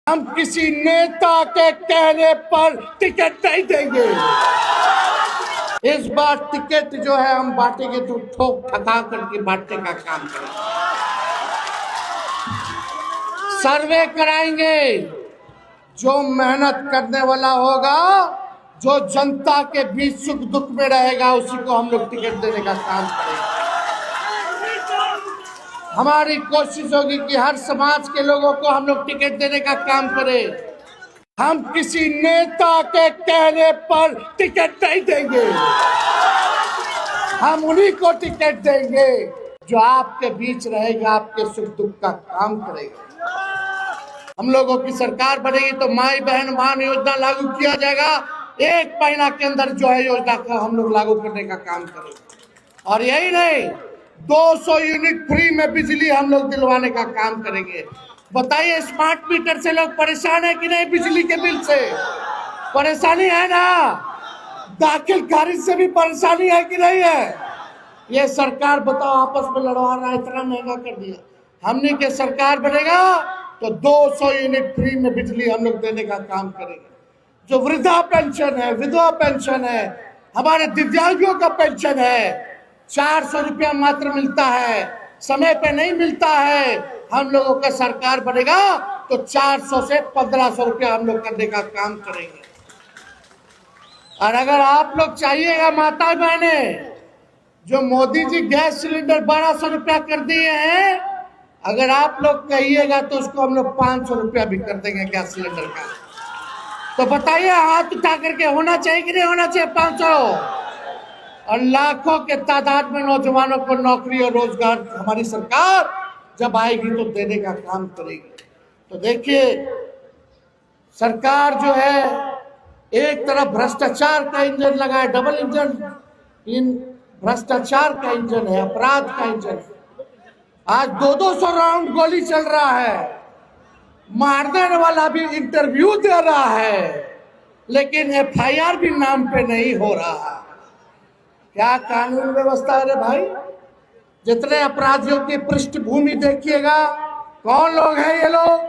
हम किसी नेता के कहने पर टिकट नहीं देंगे। इस बार टिकट जो है हम बांटेंगे तो ठोक ठका करके बांटने का काम करेंगे। सर्वे कराएंगे, जो मेहनत करने वाला होगा, जो जनता के बीच सुख दुख में रहेगा, उसी को हम लोग टिकट देने का काम करेंगे। हमारी कोशिश होगी कि हर समाज के लोगों को हम लोग टिकट देने का काम करें। हम किसी नेता के कहने पर टिकट नहीं देंगे। हम उन्हीं को टिकट देंगे जो आपके बीच रहेगा, आपके सुख दुख का काम करेगा। हम लोगों की सरकार बनेगी तो माई बहन मान योजना लागू किया जाएगा। 1 महीना के अंदर जो है योजना को हम लोग लागू करने का काम करेंगे। और यही नहीं, 200 यूनिट फ्री में बिजली हम लोग दिलवाने का काम करेंगे। बताइए, स्मार्ट मीटर से लोग परेशान है कि नहीं? बिजली के बिल से परेशानी है ना? दाखिल खारिज से भी परेशानी है कि नहीं है? ये सरकार बताओ आपस में लड़वा रहा है, इतना महंगा कर दिया। हमने के सरकार बनेगा तो 200 यूनिट फ्री में बिजली हम लोग देने का काम करेंगे। जो वृद्धा पेंशन है, विधवा पेंशन है, हमारे दिव्यांगों का पेंशन है, 400 रुपया मात्र मिलता है, समय पे नहीं मिलता है। हम लोगों का सरकार बनेगा तो 400 से 1500 रुपया हम लोग करने का काम करेंगे। और अगर आप लोग चाहिएगा माता बहने, जो मोदी जी गैस सिलेंडर 1200 रुपया कर दिए हैं, अगर आप लोग कहिएगा तो उसको हम लोग 500 रुपया भी कर देंगे गैस सिलेंडर का। तो बताइए, हाथ उठा करके होना चाहिए कि नहीं होना चाहिए 500? और लाखों के तादाद में नौजवानों को नौकरी और रोजगार हमारी सरकार जब आएगी तो देने का काम करेगी। तो देखिए, सरकार जो है एक तरफ भ्रष्टाचार का इंजन लगाए, डबल इंजन, इन भ्रष्टाचार का इंजन है, अपराध का इंजन है। आज 200 राउंड गोली चल रहा है, मारने वाला भी इंटरव्यू दे रहा है, लेकिन FIR भी नाम पे नहीं हो रहा। क्या कानून व्यवस्था है रे भाई? जितने अपराधियों की पृष्ठभूमि देखिएगा, कौन लोग हैं ये लोग,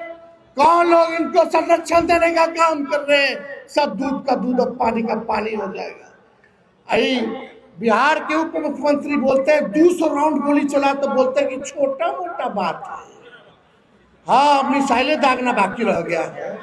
कौन लोग इनको संरक्षण देने का काम कर रहे हैं? सब दूध का दूध और पानी का पानी हो जाएगा। अरे बिहार के उप मुख्यमंत्री बोलते हैं 200 राउंड गोली चला तो बोलते हैं कि छोटा मोटा बात है। हाँ, मिसाइलें दागना बाकी रह गया है।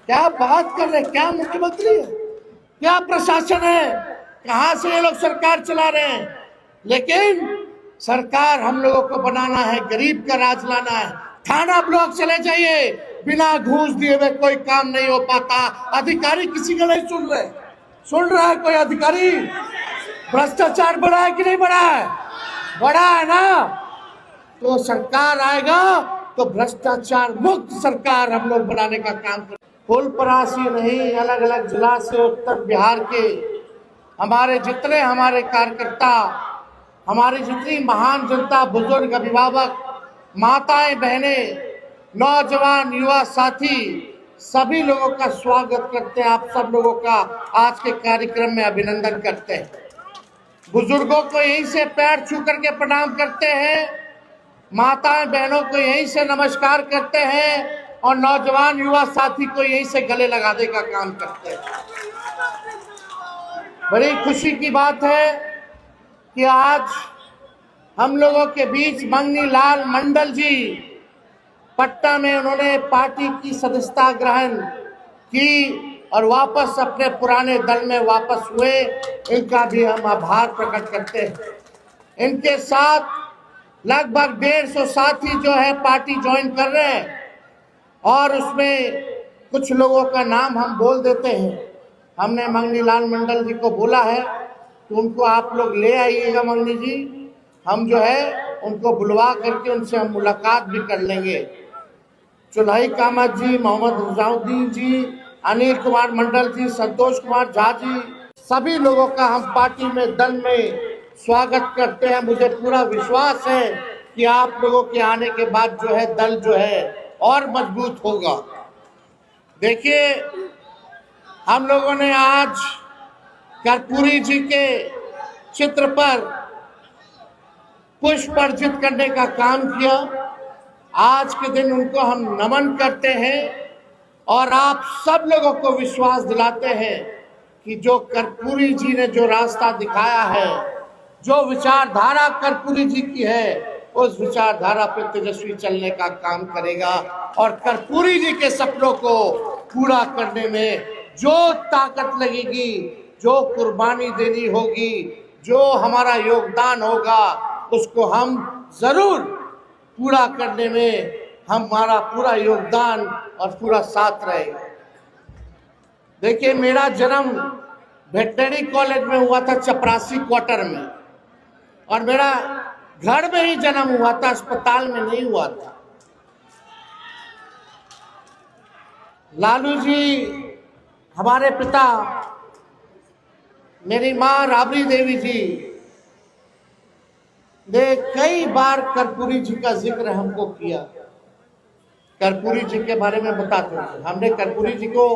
क्या बात कर रहे हैं? क्या मुख्यमंत्री है, क्या प्रशासन है, कहां से ये लोग सरकार चला रहे हैं? लेकिन सरकार हम लोगों को बनाना है, गरीब का राज लाना है। थाना ब्लॉक चले जाइए, बिना घूस दिए हुए कोई काम नहीं हो पाता। अधिकारी किसी का नहीं सुन रहे। सुन रहा है कोई अधिकारी? भ्रष्टाचार बढ़ा है कि नहीं बढ़ा है? बढ़ा है ना? तो सरकार आएगा तो भ्रष्टाचार मुक्त सरकार हम लोग बनाने का काम करें। फुलपरास ही नहीं, अलग अलग जिला से उत्तर बिहार के हमारे जितने हमारे कार्यकर्ता, हमारी जितनी महान जनता, बुजुर्ग, अभिभावक, माताएं, बहनें, नौजवान, युवा साथी, सभी लोगों का स्वागत करते हैं। आप सब लोगों का आज के कार्यक्रम में अभिनंदन करते हैं। बुजुर्गों को यहीं से पैर छू करके प्रणाम करते हैं, माताएं बहनों को यहीं से नमस्कार करते हैं, और नौजवान युवा साथी को यहीं से गले लगाने का काम करते हैं। बड़ी खुशी की बात है कि आज हम लोगों के बीच मंगनी लाल मंडल जी, पटना में उन्होंने पार्टी की सदस्यता ग्रहण की और वापस अपने पुराने दल में वापस हुए। इनका भी हम आभार प्रकट करते हैं। इनके साथ लगभग 150 साथी जो है पार्टी ज्वाइन कर रहे हैं, और उसमें कुछ लोगों का नाम हम बोल देते हैं। हमने मंगनी लाल मंडल जी को बोला है कि उनको आप लोग ले आइएगा मंगनी जी, हम जो है उनको बुलवा करके उनसे हम मुलाकात भी कर लेंगे। चुल्हाई कामत जी, मोहम्मद रजाउद्दीन जी, अनिल कुमार मंडल जी, संतोष कुमार झा जी, सभी लोगों का हम पार्टी में दल में स्वागत करते हैं। मुझे पूरा विश्वास है कि आप लोगों के आने के बाद जो है दल जो है और मजबूत होगा। देखिए, हम लोगों ने आज कर्पूरी जी के चित्र पर पुष्प अर्पित करने का काम किया। आज के दिन उनको हम नमन करते हैं और आप सब लोगों को विश्वास दिलाते हैं कि जो कर्पूरी जी ने जो रास्ता दिखाया है, जो विचारधारा कर्पूरी जी की है, उस विचारधारा पे तेजस्वी चलने का काम करेगा और कर्पूरी जी के सपनों को पूरा करने में जो ताकत लगेगी, जो कुर्बानी देनी होगी, जो हमारा योगदान होगा, उसको हम जरूर पूरा करने में हमारा पूरा योगदान और पूरा साथ रहेगा। देखिए, मेरा जन्म वेटनरी कॉलेज में हुआ था, चपरासी क्वार्टर में, और मेरा घर में ही जन्म हुआ था, अस्पताल में नहीं हुआ था। लालू जी हमारे पिता, मेरी माँ राबड़ी देवी जी ने कई बार कर्पूरी जी का जिक्र हमको किया, कर्पूरी जी के बारे में बताते थे। हमने कर्पूरी जी को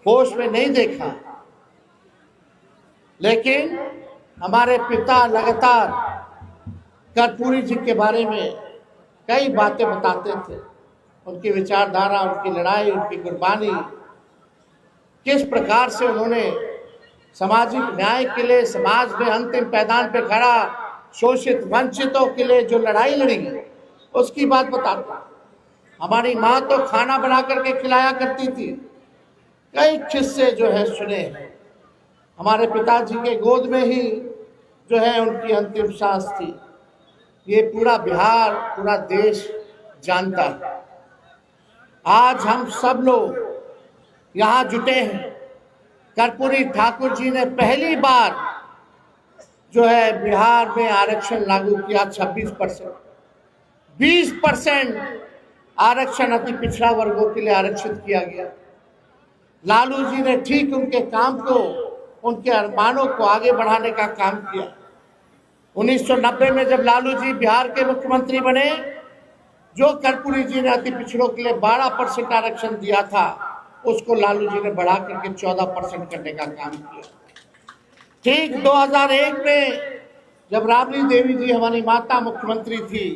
होश में नहीं देखा, लेकिन हमारे पिता लगातार कर्पूरी जी के बारे में कई बातें बताते थे। उनकी विचारधारा, उनकी लड़ाई, उनकी कुर्बानी, किस प्रकार से उन्होंने सामाजिक न्याय के लिए समाज में अंतिम पैदान पे खड़ा शोषित वंचितों के लिए जो लड़ाई लड़ी, उसकी बात बताते। हमारी माँ तो खाना बना करके खिलाया करती थी। कई किस्से जो है सुने हैं। हमारे पिताजी के गोद में ही जो है उनकी अंतिम सांस थी। ये पूरा बिहार, पूरा देश जानता है। आज हम सब लोग यहाँ जुटे हैं। कर्पूरी ठाकुर जी ने पहली बार जो है बिहार में आरक्षण लागू किया। 26%, 20% आरक्षण अति पिछड़ा वर्गों के लिए आरक्षित किया गया। लालू जी ने ठीक उनके काम को, उनके अरमानों को आगे बढ़ाने का काम किया। 1990 में जब लालू जी बिहार के मुख्यमंत्री बने, जो कर्पूरी जी ने अति पिछड़ों के लिए 12% आरक्षण दिया था, उसको लालू जी ने बढ़ा करके 14% करने का काम किया। ठीक 2001 में जब राबड़ी देवी जी हमारी माता मुख्यमंत्री थी,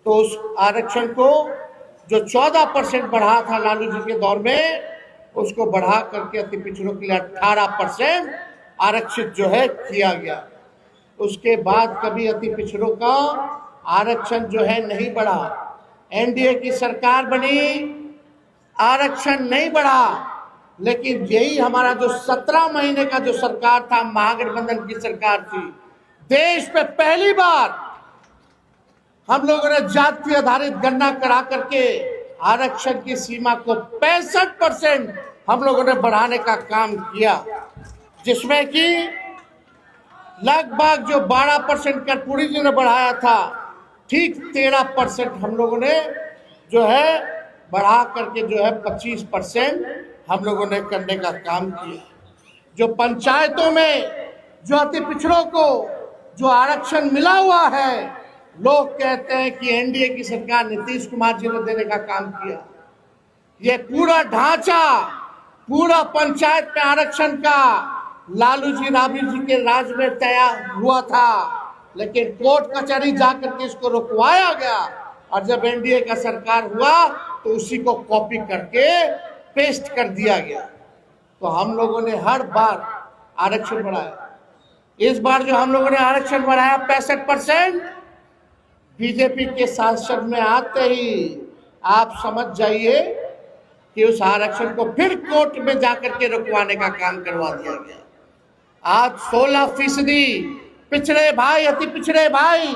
तो उस आरक्षण को जो 14% बढ़ा था लालू जी के दौर में, उसको बढ़ा करके अति पिछड़ों के लिए 18% आरक्षित जो है किया गया। उसके बाद कभी अति पिछड़ों का आरक्षण जो है नहीं बढ़ा। एनडीए की सरकार बनी, आरक्षण नहीं बढ़ा, लेकिन यही हमारा जो 17 महीने का जो सरकार था, महागठबंधन की सरकार थी, देश पे पहली बार हम लोगों ने जाति आधारित गणना करा करके आरक्षण की सीमा को 65% हम लोगों ने बढ़ाने का काम किया, जिसमें कि लगभग जो 12% कर्पूरी जी ने बढ़ाया था, ठीक 13% हम लोगों ने जो है बढ़ा करके जो है 25% हम लोगों ने करने का काम किया। जो पंचायतों में जो अति पिछड़ों को जो आरक्षण मिला हुआ है, लोग कहते हैं कि एनडीए की सरकार नीतीश कुमार जी ने देने का काम किया। ये पूरा ढांचा, पूरा पंचायत में आरक्षण का लालू जी, राबड़ी जी के राज में तैयार हुआ था, लेकिन कोर्ट कचहरी जाकर के इसको रुकवाया गया, और जब एनडीए का सरकार हुआ तो उसी को कॉपी करके पेस्ट कर दिया गया। तो हम लोगों ने हर बार आरक्षण बढ़ाया। इस बार जो हम लोगों ने आरक्षण बढ़ाया 65%, बीजेपी के सांसद में आते ही आप समझ जाइए कि उस आरक्षण को फिर कोर्ट में जाकर के रुकवाने का काम करवा दिया गया। आज 16% पिछड़े भाई, अति पिछड़े भाई,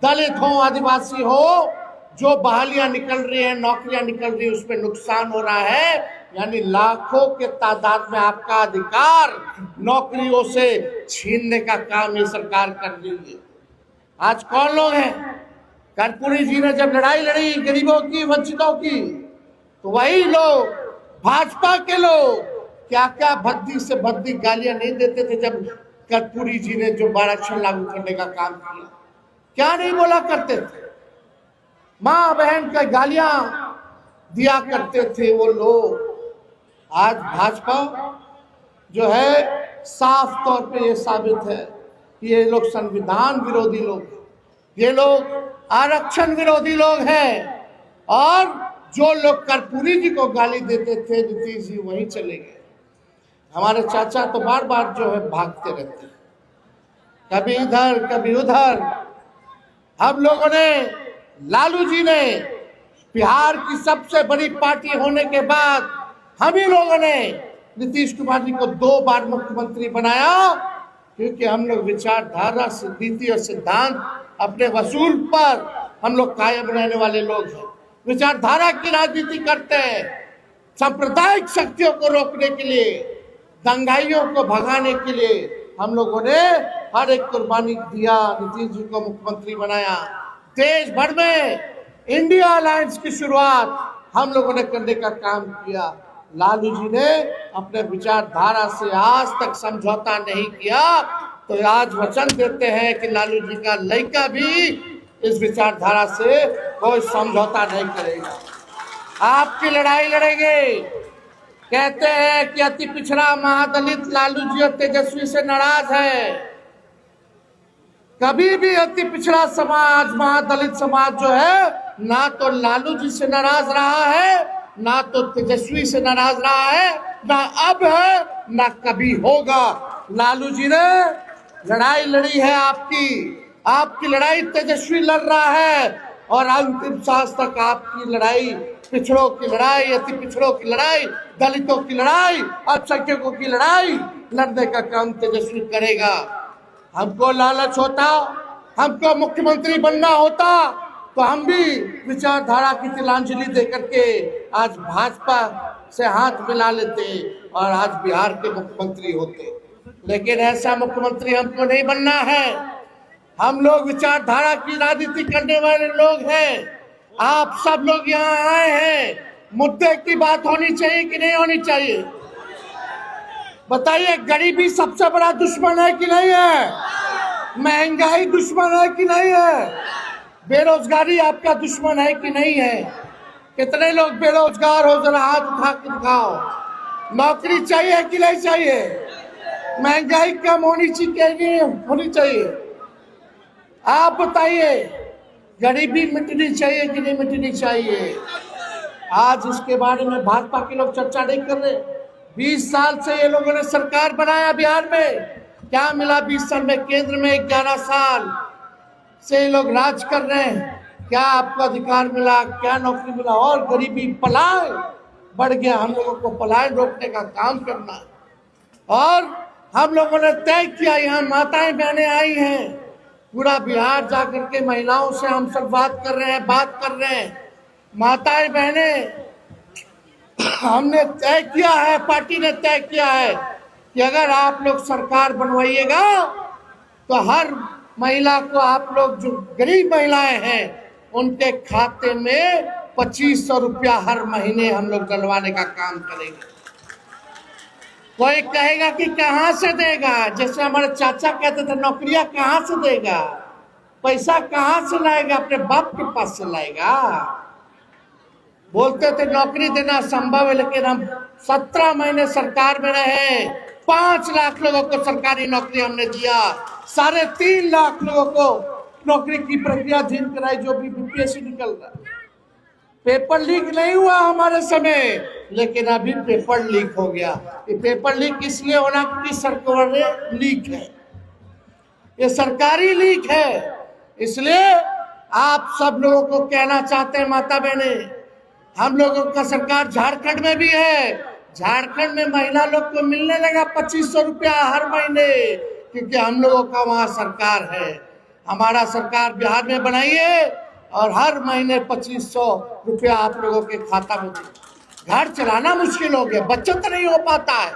दलित हो, आदिवासी हो, जो बहालियां निकल रही है, नौकरियां निकल रही है, उसमें नुकसान हो रहा है। यानी लाखों के तादाद में आपका अधिकार नौकरियों से छीनने का काम ये सरकार कर रही है। आज कौन लोग हैं? कर्पूरी जी ने जब लड़ाई लड़ी गरीबों की, वंचितों की, तो वही लोग, भाजपा के लोग, क्या क्या भद्दी से भद्दी गालियां नहीं देते थे जब कर्पूरी जी ने जो आरक्षण लागू करने का काम किया। क्या नहीं बोला करते थे? माँ बहन का गालियां दिया करते थे वो लोग। आज भाजपा जो है साफ तौर पे ये साबित है कि ये लोग संविधान विरोधी लोग हैं, ये लोग आरक्षण विरोधी लोग हैं। और जो लोग कर्पूरी जी को गाली देते थे नीतीश जी वहीं चले गए। हमारे चाचा तो बार बार जो है भागते रहते हैं, कभी इधर कभी उधर। हम लोगों ने, लालू जी ने बिहार की सबसे बड़ी पार्टी होने के बाद हम ही लोगों ने नीतीश कुमार जी को 2 बार मुख्यमंत्री बनाया, क्योंकि हम लोग विचारधारा, नीति और सिद्धांत अपने वसूल पर हम लोग कायम रहने वाले लोग हैं। विचारधारा की राजनीति करते हैं। सांप्रदायिक शक्तियों को रोकने के लिए, दंगाइयों को भगाने के लिए हम लोगों ने हर एक कुर्बानी दिया, नीतीश जी को मुख्यमंत्री बनाया। देश भर में इंडिया अलायंस की शुरुआत हम लोगों ने करने का काम किया। लालू जी ने अपने विचारधारा से आज तक समझौता नहीं किया, तो आज वचन देते हैं कि लालू जी का लड़का भी इस विचारधारा से कोई समझौता नहीं करेगा। आपकी लड़ाई लड़ेंगे। कहते हैं कि अति पिछड़ा महादलित लालू जी और तेजस्वी से नाराज है। कभी भी अति पिछड़ा समाज, महादलित समाज जो है, ना तो लालू जी से नाराज रहा है, ना तो तेजस्वी से नाराज रहा है, ना अब है, ना कभी होगा। लालू जी ने लड़ाई लड़ी है आपकी लड़ाई तेजस्वी लड़ रहा है, और अंतिम सांस तक आपकी लड़ाई, पिछड़ों की लड़ाई, अति पिछड़ों की लड़ाई, दलितों की लड़ाई, अल्पसंख्यकों की लड़ाई लड़ने का काम तेजस्वी करेगा। हमको लालच होता, हमको मुख्यमंत्री बनना होता, तो हम भी विचारधारा की तिलांजलि देकर के आज भाजपा से हाथ मिला लेते और आज बिहार के मुख्यमंत्री होते। लेकिन ऐसा मुख्यमंत्री हमको नहीं बनना है। हम लोग विचारधारा की राजनीति करने वाले लोग हैं। आप सब लोग यहाँ आए हैं, मुद्दे की बात होनी चाहिए कि नहीं होनी चाहिए? बताइए, गरीबी सबसे बड़ा दुश्मन है कि नहीं है? महंगाई दुश्मन है कि नहीं है? बेरोजगारी आपका दुश्मन है कि नहीं है? कितने लोग बेरोजगार हो, जरा हाथ उठा के दिखाओ। नौकरी चाहिए कि नहीं चाहिए? महंगाई कम होनी चाहिए, होनी चाहिए? आप बताइए, गरीबी मिटनी चाहिए कि नहीं मिटनी चाहिए? आज इसके बारे में भाजपा के लोग चर्चा नहीं कर रहे। 20 साल से ये लोगों ने सरकार बनाया बिहार में, क्या मिला 20 साल में? केंद्र में 11 साल से ये लोग राज कर रहे हैं। क्या आपको अधिकार मिला? क्या नौकरी मिला? और गरीबी, पलायन बढ़ गया। हम लोगों को पलायन रोकने का काम करना है। और हम लोगों ने तय किया, यहाँ माताएं बहनें आई हैं, पूरा बिहार जाकर के महिलाओं से हम सब बात कर रहे हैं। माताएं बहनें, हमने तय किया है, पार्टी ने तय किया है कि अगर आप लोग सरकार बनवाइएगा तो हर महिला को, आप लोग जो गरीब महिलाएं हैं, उनके खाते में 2500 रुपया हर महीने हम लोग डलवाने का काम करेंगे। कोई कहेगा कि कहाँ से देगा? जैसे हमारे चाचा कहते थे, नौकरियां कहाँ से देगा? पैसा कहाँ से लाएगा? अपने बाप के पास से लाएगा। बोलते थे नौकरी देना संभव है, लेकिन हम 17 महीने सरकार में रहे, 5 लाख लोगों को सरकारी नौकरी हमने दिया, 3.5 लाख लोगों को नौकरी की प्रक्रिया धीन कराई, जो भी बीपीएससी निकल रहा। पेपर लीक नहीं हुआ हमारे समय, लेकिन अभी पेपर लीक हो गया। ये पेपर लीक इसलिए होना क्योंकि सरकार लीक है, ये सरकारी लीक है। इसलिए आप सब लोगों को कहना चाहते हैं, माता बहने, हम लोगों का सरकार झारखंड में भी है। झारखंड में महिला लोग को मिलने लगा 2500 रुपया हर महीने, क्योंकि हम लोगों का वहाँ सरकार है। हमारा सरकार बिहार में बनाइए और हर महीने 2500 रुपया आप लोगों के खाता में दे। घर चलाना मुश्किल हो गया, बचत नहीं हो पाता है।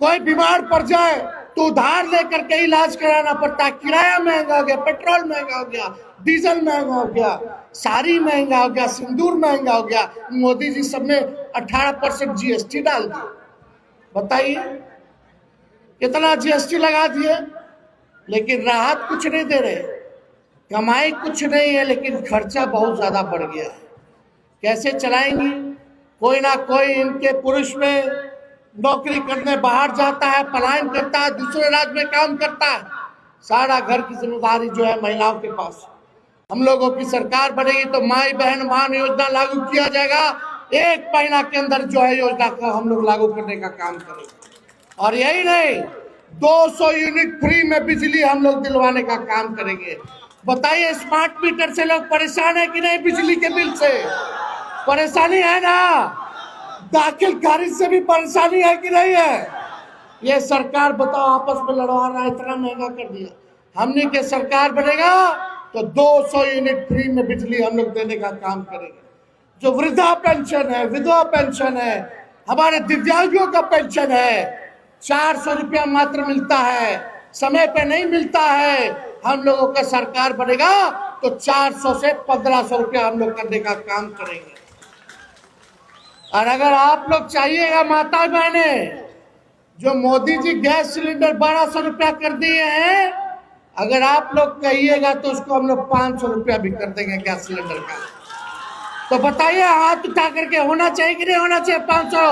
कोई बीमार पड़ जाए तो उधार लेकर के इलाज कराना पड़ता है। किराया महंगा हो गया, पेट्रोल महंगा हो गया, डीजल महंगा हो गया, साड़ी महंगा हो गया, सिंदूर महंगा हो गया। मोदी जी सब में 18% जीएसटी डाल दिए। बताइए कितना जीएसटी लगा दिए, लेकिन राहत कुछ नहीं दे रहे। कमाई कुछ नहीं है, लेकिन खर्चा बहुत ज्यादा बढ़ गया है। कैसे चलाएंगी? कोई ना कोई इनके पुरुष में नौकरी करने बाहर जाता है, पलायन करता है, दूसरे राज्य में काम करता है। सारा घर की जिम्मेदारी जो है महिलाओं के पास। हम लोगों की सरकार बनेगी तो माई बहन मान योजना लागू किया जाएगा। 1 महीना के अंदर जो है योजना को हम लोग लागू करने का काम करेंगे। और यही नहीं, 200 यूनिट फ्री में बिजली हम लोग दिलवाने का काम करेंगे। बताइए, स्मार्ट मीटर से लोग परेशान है कि नहीं? बिजली के बिल से परेशानी है ना? दाखिल खारिज से भी परेशानी है कि नहीं है? ये सरकार बताओ आपस में लड़वा रहा है, इतना महंगा कर दिया। हमने के सरकार बनेगा तो 200 यूनिट फ्री में बिजली हम लोग देने का काम करेंगे। जो वृद्धा पेंशन है, विधवा पेंशन है, हमारे दिव्यांगों का पेंशन है, 400 रुपया मात्र मिलता है, समय पे नहीं मिलता है। हम लोगों का सरकार बनेगा तो 400 से 1500 रुपया हम लोग करने का काम करेंगे। और अगर आप लोग चाहिएगा माता बहने, जो मोदी जी गैस सिलेंडर 1200 रुपया कर दिए हैं, अगर आप लोग कहिएगा तो उसको हम लोग 500 रुपया भी कर देंगे गैस सिलेंडर का। तो बताइए, हाथ उठा करके होना चाहिए कि नहीं होना चाहिए 500?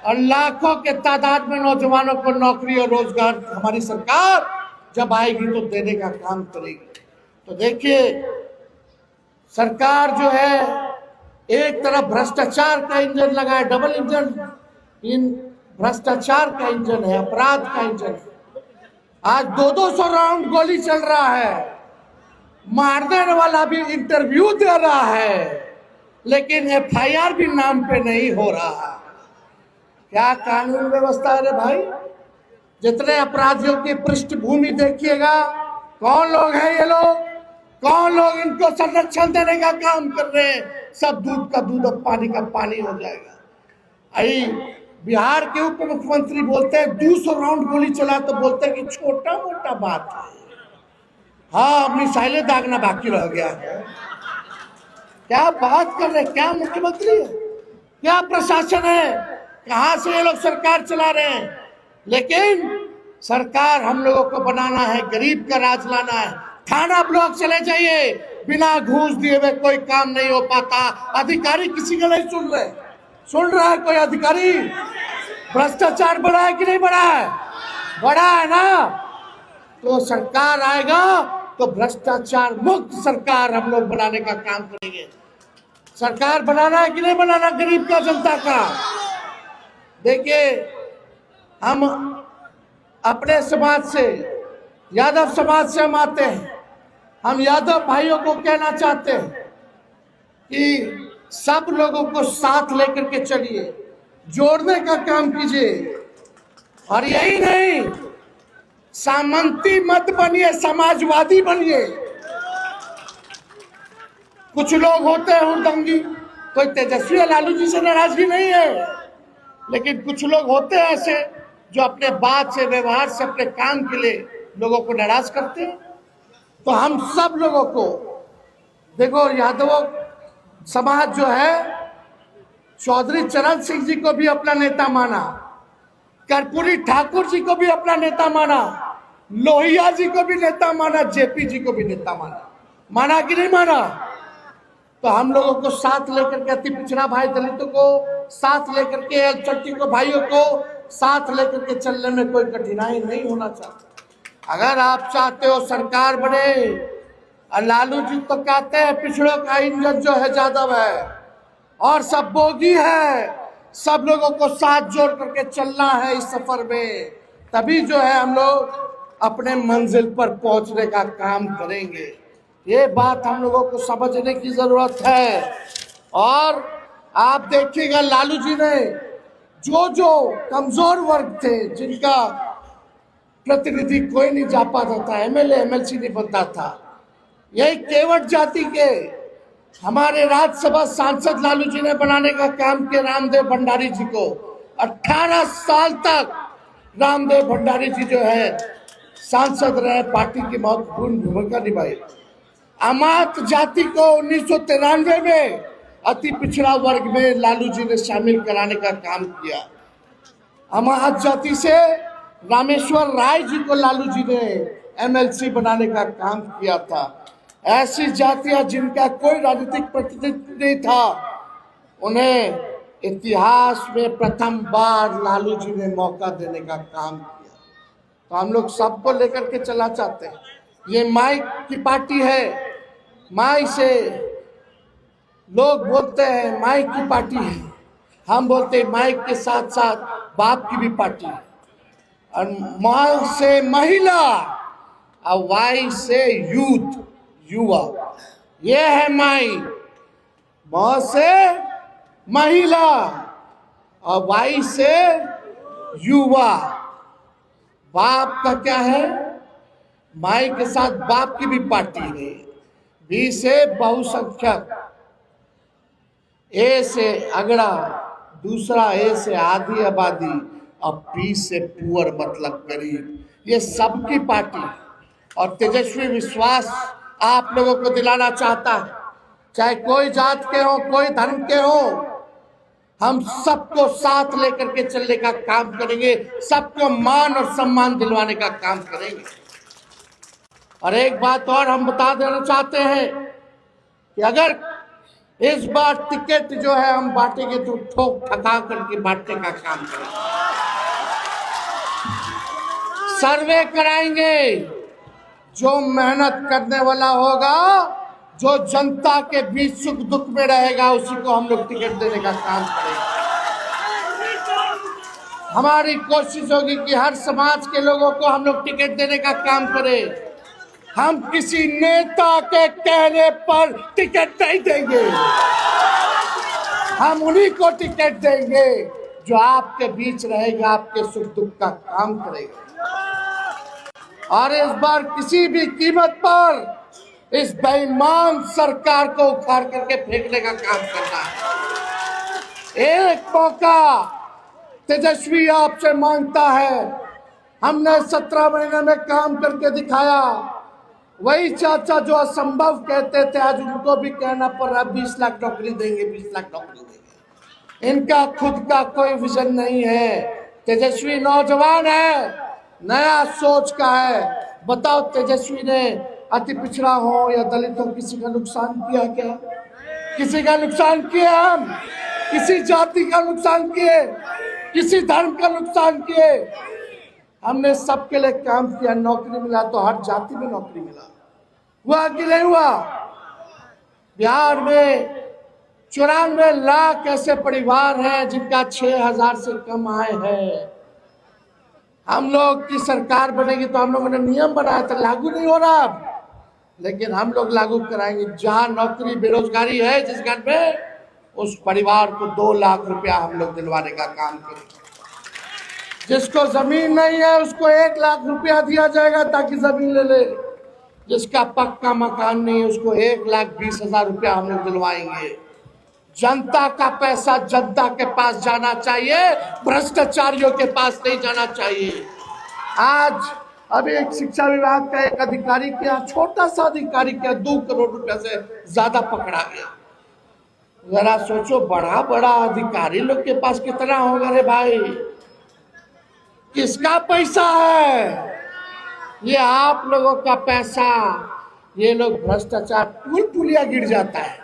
और लाखों के तादाद में नौजवानों को नौकरी और रोजगार हमारी सरकार जब आएगी तो देने का काम करेगी। तो देखिए, सरकार जो है एक तरफ भ्रष्टाचार का इंजन लगाए, डबल इंजन, इन भ्रष्टाचार का इंजन है, अपराध का इंजन है। आज 200 राउंड गोली चल रहा है, मारने वाला भी इंटरव्यू दे रहा है, लेकिन एफआईआर भी नाम पे नहीं हो रहा। क्या कानून व्यवस्था है रे भाई? जितने अपराधियों की पृष्ठभूमि देखिएगा, कौन लोग हैं ये लोग, कौन लोग इनको संरक्षण देने का काम कर रहे हैं? सब दूध का दूध और पानी का पानी हो जाएगा। आई बिहार के उप मुख्यमंत्री बोलते हैं 200 राउंड गोली चला तो बोलते हैं कि छोटा मोटा बात है। हाँ, मिसाइलें दागना बाकी रह गया है। क्या बात कर रहे हैं? क्या मुख्यमंत्री है, क्या प्रशासन है, कहां से ये लोग सरकार चला रहे हैं? लेकिन सरकार हम लोगों को बनाना है, गरीब का राज लाना है। थाना ब्लॉक चले जाइए, बिना घूस दिए हुए कोई काम नहीं हो पाता। अधिकारी किसी का नहीं सुन रहे। सुन रहा है कोई अधिकारी? भ्रष्टाचार बढ़ा है कि नहीं बढ़ा है? बढ़ा है ना? तो सरकार आएगा तो भ्रष्टाचार मुक्त सरकार हम लोग बनाने का काम करेंगे। सरकार बनाना है कि नहीं बनाना गरीब का, जनता का? देखिए, हम अपने समाज से, यादव समाज से हम आते हैं। हम यादव भाइयों को कहना चाहते हैं कि सब लोगों को साथ लेकर के चलिए, जोड़ने का काम कीजिए। और यही नहीं, सामंती मत बनिए, समाजवादी बनिए। कुछ लोग होते हैं हुड़दंगी, कोई तेजस्वी या लालू जी से नाराजगी नहीं है, लेकिन कुछ लोग होते हैं ऐसे जो अपने बात से, व्यवहार से, अपने काम के लिए लोगों को नाराज करते हैं। तो हम सब लोगों को देखो, यादव समाज जो है चौधरी चरण सिंह जी को भी अपना नेता माना, कर्पूरी ठाकुर जी को भी अपना नेता माना, लोहिया जी को भी नेता माना, जेपी जी को भी नेता माना। माना कि नहीं माना? तो हम लोगों को साथ लेकर के, अति पिछड़ा भाई दलितों को साथ लेकर के, एलचट्टी को भाइयों को साथ लेकर के चलने में कोई कठिनाई नहीं होना चाहता। अगर आप चाहते हो सरकार बने, और लालू जी तो कहते हैं पिछड़ों का इंजन जो है यादव है और सब बोगी है, सब लोगों को साथ जोड़ करके चलना है इस सफर में, तभी जो है हम लोग अपने मंजिल पर पहुंचने का काम करेंगे। ये बात हम लोगों को समझने की जरूरत है। और आप देखिएगा, लालू जी ने जो कमजोर वर्ग थे, जिनका प्रतिनिधि कोई नहीं जा पाता था, एमएलए एमएलसी नहीं बनता था, यही केवट जाति के हमारे राज्यसभा सांसद लालू जी ने बनाने का काम किया। रामदेव भंडारी जी को 18 साल तक रामदेव भंडारी जी जो है सांसद रहे, पार्टी की महत्वपूर्ण भूमिका निभाई। अमात जाति को 1993 में अति पिछड़ा वर्ग में लालू जी ने शामिल कराने का काम किया। अमात जाति से रामेश्वर राय जी को लालू जी ने एमएलसी बनाने का काम किया था। ऐसी जातियां जिनका कोई राजनीतिक प्रतिनिधित्व नहीं था, उन्हें इतिहास में प्रथम बार लालू जी ने मौका देने का काम किया। तो हम लोग सबको लेकर के चला चाहते हैं। ये माइक की पार्टी है, माई से लोग बोलते हैं माई की पार्टी है, हम बोलते हैं माई के साथ साथ बाप की भी पार्टी है। और माँ से महिला और वाई से यूथ, युवा, ये है माई। माँ से महिला और वाई से युवा। बाप का क्या है? माई के साथ बाप की भी पार्टी है। बी से बहुसंख्यक, ए से अगड़ा, दूसरा ए से आधी आबादी और पी से पुअर मतलब गरीब। ये सबकी पार्टी है। और तेजस्वी विश्वास आप लोगों को दिलाना चाहता है, चाहे कोई जात के हो, कोई धर्म के हो, हम सबको साथ लेकर के चलने का काम करेंगे, सबको मान और सम्मान दिलवाने का काम करेंगे। और एक बात और हम बता देना चाहते हैं कि अगर इस बार टिकट जो है हम बांटेंगे तो ठोक ठका करके बांटने का काम करेंगे। सर्वे कराएंगे, जो मेहनत करने वाला होगा, जो जनता के बीच सुख दुख में रहेगा, उसी को हम लोग टिकट देने का काम करेंगे। हमारी कोशिश होगी कि हर समाज के लोगों को हम लोग टिकट देने का काम करें। हम किसी नेता के कहने पर टिकट नहीं देंगे, हम उन्हीं को टिकट देंगे जो आपके बीच रहेगा, आपके सुख दुख का काम करेगा। और इस बार किसी भी कीमत पर इस बेईमान सरकार को उखाड़ करके फेंकने का काम करना है। एक मौका तेजस्वी आपसे मांगता है। हमने 17 महीने में काम करके दिखाया। वही चाचा जो असंभव कहते थे, आज उनको भी कहना पड़ रहा 20 लाख नौकरी देंगे, 20 लाख नौकरी देंगे। इनका खुद का कोई विजन नहीं है। तेजस्वी नौजवान है, नया सोच का है। बताओ, तेजस्वी ने अति पिछड़ा हो या दलित हो किसी का नुकसान किया क्या? किसी का नुकसान किया? हम किसी जाति का नुकसान किए? किसी धर्म का नुकसान किए? हमने सबके लिए काम किया। नौकरी मिला तो हर जाति में नौकरी मिला, हुआ कि नहीं हुआ? बिहार में 94 लाख ऐसे परिवार हैं जिनका 6000 से कम आय है। हम लोग की सरकार बनेगी तो हम लोगों ने नियम बनाया था, लागू नहीं हो रहा, लेकिन हम लोग लागू कराएंगे। जहां नौकरी बेरोजगारी है जिस घर में, उस परिवार को 2 लाख रुपया हम लोग दिलवाने का काम करेंगे। जिसको जमीन नहीं है उसको 1 लाख रुपया दिया जाएगा ताकि जमीन ले ले। जिसका पक्का मकान नहीं है उसको 1,20,000 रुपया हम लोग दिलवाएंगे। जनता का पैसा जनता के पास जाना चाहिए, भ्रष्टाचारियों के पास नहीं जाना चाहिए। आज अभी एक शिक्षा विभाग का एक अधिकारी के यहाँ, छोटा सा अधिकारी के यहाँ 2 करोड़ रुपया से ज्यादा पकड़ा गया। जरा सोचो, बड़ा बड़ा अधिकारी लोग के पास कितना होगा रे भाई? किसका पैसा है? ये आप लोगों का पैसा। ये लोग भ्रष्टाचार, पुलिया गिर जाता है।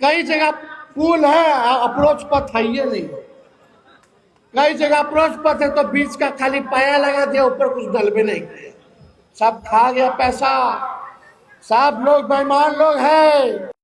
कई जगह पुल है, अप्रोच पथ है ये नहीं। कई जगह अप्रोच पथ है तो बीच का खाली पाया लगा दिया, ऊपर कुछ डलबे नहीं किया। सब खा गया पैसा। सब लोग बेईमान लोग हैं।